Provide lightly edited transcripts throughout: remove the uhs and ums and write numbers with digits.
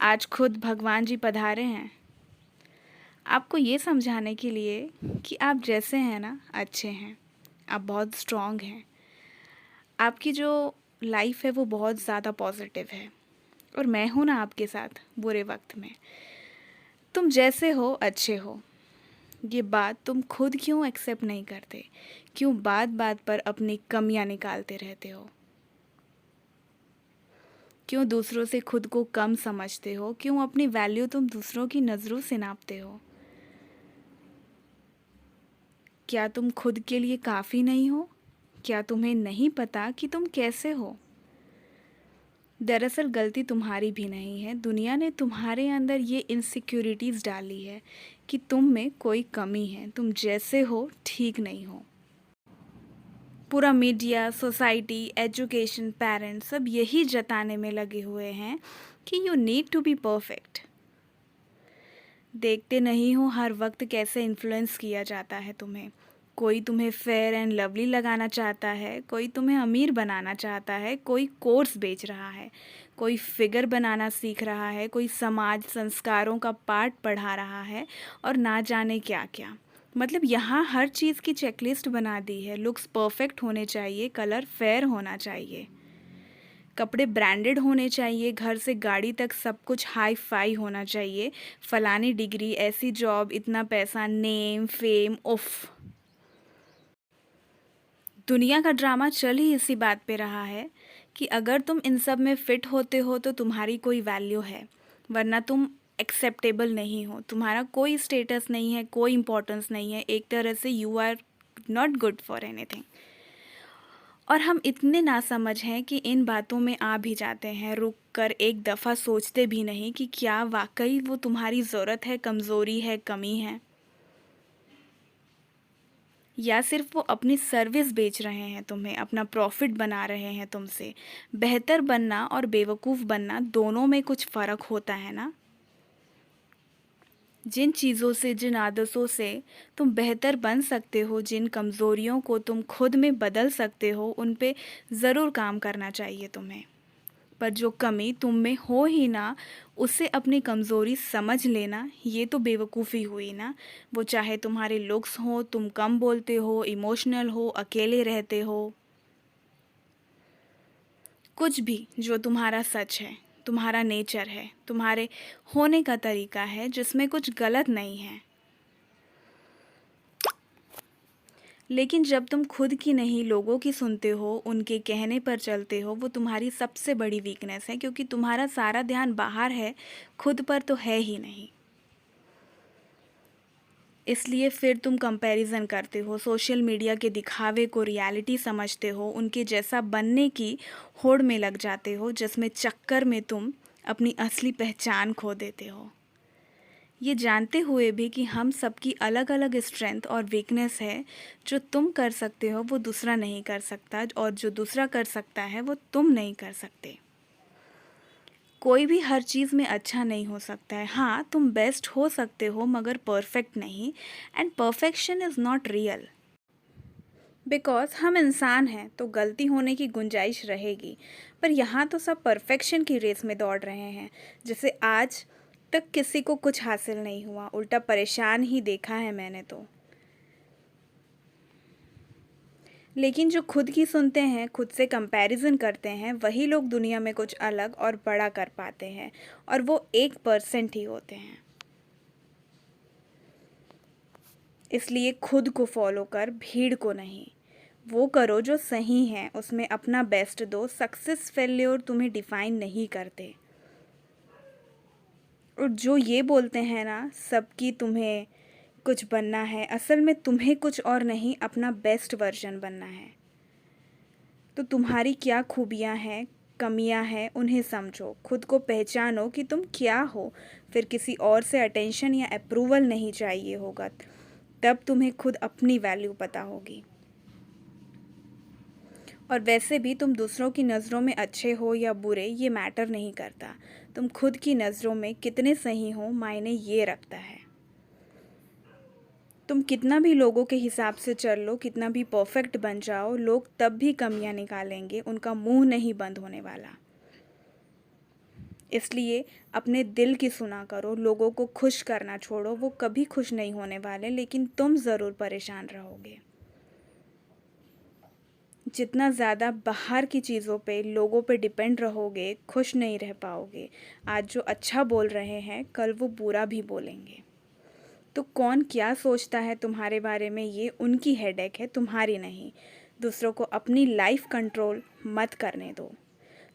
आज खुद भगवान जी पधारे हैं आपको ये समझाने के लिए कि आप जैसे हैं ना अच्छे हैं। आप बहुत स्ट्रांग हैं। आपकी जो लाइफ है वो बहुत ज़्यादा पॉजिटिव है और मैं हूँ ना आपके साथ बुरे वक्त में। तुम जैसे हो अच्छे हो। ये बात तुम खुद क्यों एक्सेप्ट नहीं करते? क्यों बात बात पर अपनी कमियां निकालते रहते हो? क्यों दूसरों से खुद को कम समझते हो? क्यों अपनी वैल्यू तुम दूसरों की नज़रों से नापते हो? क्या तुम खुद के लिए काफ़ी नहीं हो? क्या तुम्हें नहीं पता कि तुम कैसे हो? दरअसल गलती तुम्हारी भी नहीं है। दुनिया ने तुम्हारे अंदर ये इनसिक्योरिटीज़ डाली है कि तुम में कोई कमी है। तुम जैसे हो ठीक नहीं हो। पूरा मीडिया, सोसाइटी, एजुकेशन, पेरेंट्स सब यही जताने में लगे हुए हैं कि you need to be perfect. देखते नहीं हो हर वक्त कैसे इन्फ्लुएंस किया जाता है तुम्हें। कोई तुम्हें फेयर एंड लवली लगाना चाहता है, कोई तुम्हें अमीर बनाना चाहता है, कोई कोर्स बेच रहा है, कोई फिगर बनाना सीख रहा है, कोई समाज संस्कारों का पाठ पढ़ा रहा है और ना जाने क्या क्या। मतलब यहाँ हर चीज़ की चेकलिस्ट बना दी है। लुक्स परफेक्ट होने चाहिए, कलर फेयर होना चाहिए, कपड़े ब्रांडेड होने चाहिए, घर से गाड़ी तक सब कुछ हाई फाई होना चाहिए, फलानी डिग्री, ऐसी जॉब, इतना पैसा, नेम फेम, उफ। दुनिया का ड्रामा चल ही इसी बात पे रहा है कि अगर तुम इन सब में फिट होते हो तो तुम्हारी कोई वैल्यू है, वरना तुम एक्सेप्टेबल नहीं हो। तुम्हारा कोई स्टेटस नहीं है, कोई इम्पोर्टेंस नहीं है। एक तरह से you are not good for anything. और हम इतने नासमझ हैं कि इन बातों में आ भी जाते हैं, रुक कर एक दफ़ा सोचते भी नहीं कि क्या वाकई वो तुम्हारी ज़रूरत है, कमज़ोरी है, कमी है, या सिर्फ वो अपनी सर्विस बेच रहे हैं तुम्हें, अपना प्रॉफिट बना रहे हैं तुमसे। बेहतर बनना और बेवकूफ़ बनना दोनों में कुछ फ़र्क होता है ना। जिन चीज़ों से, जिन आदतों से तुम बेहतर बन सकते हो, जिन कमज़ोरियों को तुम खुद में बदल सकते हो, उन पे ज़रूर काम करना चाहिए तुम्हें। पर जो कमी तुम में हो ही ना, उसे अपनी कमज़ोरी समझ लेना, ये तो बेवकूफ़ी हुई ना। वो चाहे तुम्हारे लुक्स हो, तुम कम बोलते हो, इमोशनल हो, अकेले रहते हो, कुछ भी जो तुम्हारा सच है, तुम्हारा नेचर है, तुम्हारे होने का तरीका है, जिसमें कुछ गलत नहीं है। लेकिन जब तुम खुद की नहीं लोगों की सुनते हो, उनके कहने पर चलते हो, वो तुम्हारी सबसे बड़ी वीकनेस है, क्योंकि तुम्हारा सारा ध्यान बाहर है, खुद पर तो है ही नहीं। इसलिए फिर तुम कंपैरिजन करते हो, सोशल मीडिया के दिखावे को रियलिटी समझते हो, उनके जैसा बनने की होड़ में लग जाते हो, जिसमें चक्कर में तुम अपनी असली पहचान खो देते हो। ये जानते हुए भी कि हम सबकी अलग अलग स्ट्रेंथ और वीकनेस है। जो तुम कर सकते हो वो दूसरा नहीं कर सकता, और जो दूसरा कर सकता है वो तुम नहीं कर सकते। कोई भी हर चीज़ में अच्छा नहीं हो सकता है। हाँ, तुम बेस्ट हो सकते हो मगर परफेक्ट नहीं। And perfection is not real. Because हम इंसान हैं तो गलती होने की गुंजाइश रहेगी। पर यहाँ तो सब परफेक्शन की रेस में दौड़ रहे हैं। जैसे आज तक किसी को कुछ हासिल नहीं हुआ, उल्टा परेशान ही देखा है मैंने तो। लेकिन जो खुद की सुनते हैं, खुद से कंपैरिजन करते हैं, वही लोग दुनिया में कुछ अलग और बड़ा कर पाते हैं। और वो 1% ही होते हैं। इसलिए खुद को फॉलो कर, भीड़ को नहीं। वो करो जो सही है, उसमें अपना बेस्ट दो। सक्सेस फेल्योर तुम्हें डिफाइन नहीं करते। और जो ये बोलते हैं ना सबकी तुम्हें कुछ बनना है, असल में तुम्हें कुछ और नहीं, अपना बेस्ट वर्जन बनना है। तो तुम्हारी क्या खूबियाँ हैं, कमियाँ हैं, उन्हें समझो, खुद को पहचानो कि तुम क्या हो। फिर किसी और से अटेंशन या अप्रूवल नहीं चाहिए होगा। तब तुम्हें खुद अपनी वैल्यू पता होगी। और वैसे भी तुम दूसरों की नज़रों में अच्छे हो या बुरे ये मैटर नहीं करता। तुम खुद की नज़रों में कितने सही हो मायने ये रखता है। तुम कितना भी लोगों के हिसाब से चल लो, कितना भी परफेक्ट बन जाओ, लोग तब भी कमियां निकालेंगे। उनका मुंह नहीं बंद होने वाला। इसलिए अपने दिल की सुना करो, लोगों को खुश करना छोड़ो, वो कभी खुश नहीं होने वाले, लेकिन तुम ज़रूर परेशान रहोगे। जितना ज़्यादा बाहर की चीज़ों पे, लोगों पे डिपेंड रहोगे, खुश नहीं रह पाओगे। आज जो अच्छा बोल रहे हैं, कल वो बुरा भी बोलेंगे। तो कौन क्या सोचता है तुम्हारे बारे में, ये उनकी हेडेक है, तुम्हारी नहीं। दूसरों को अपनी लाइफ कंट्रोल मत करने दो।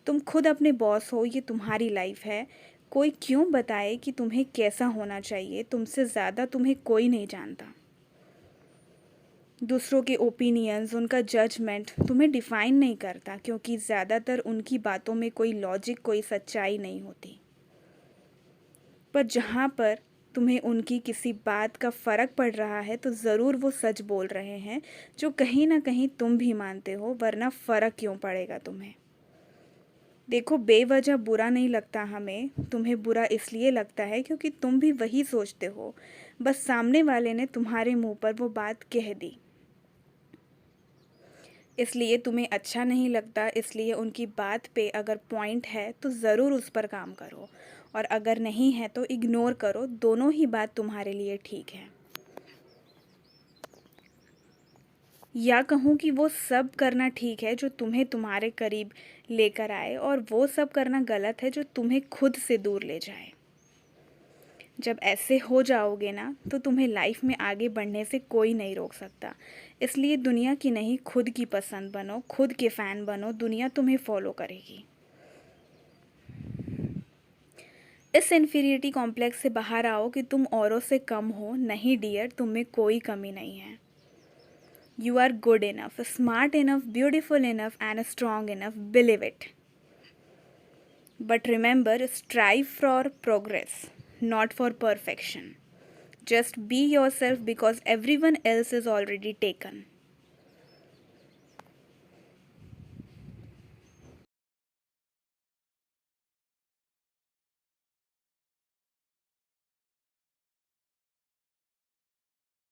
तुम खुद अपने बॉस हो, ये तुम्हारी लाइफ है। कोई क्यों बताए कि तुम्हें कैसा होना चाहिए, तुमसे ज़्यादा तुम्हें कोई नहीं जानता। दूसरों के ओपिनियंस, उनका जजमेंट तुम्हें डिफ़ाइन नहीं करता, क्योंकि ज़्यादातर उनकी बातों में कोई लॉजिक, कोई सच्चाई नहीं होती। पर जहाँ पर तुम्हें उनकी किसी बात का फ़र्क पड़ रहा है, तो ज़रूर वो सच बोल रहे हैं, जो कहीं ना कहीं तुम भी मानते हो, वरना फ़र्क क्यों पड़ेगा तुम्हें। देखो, बेवजह बुरा नहीं लगता हमें, तुम्हें बुरा इसलिए लगता है क्योंकि तुम भी वही सोचते हो, बस सामने वाले ने तुम्हारे मुंह पर वो बात कह दी, इसलिए तुम्हें अच्छा नहीं लगता। इसलिए उनकी बात पे अगर पॉइंट है तो ज़रूर उस पर काम करो, और अगर नहीं है तो इग्नोर करो। दोनों ही बात तुम्हारे लिए ठीक है। या कहूँ कि वो सब करना ठीक है जो तुम्हें तुम्हारे करीब लेकर आए, और वो सब करना गलत है जो तुम्हें खुद से दूर ले जाए। जब ऐसे हो जाओगे ना, तो तुम्हें लाइफ में आगे बढ़ने से कोई नहीं रोक सकता। इसलिए दुनिया की नहीं, खुद की पसंद बनो, खुद के फ़ैन बनो, दुनिया तुम्हें फॉलो करेगी। इस इन्फीरियरिटी कॉम्प्लेक्स से बाहर आओ कि तुम औरों से कम हो। नहीं डियर, तुम में कोई कमी नहीं है। You are good enough, smart enough, beautiful enough and strong enough, believe it. But remember, strive for progress, not for perfection. Just be yourself because everyone else is already taken.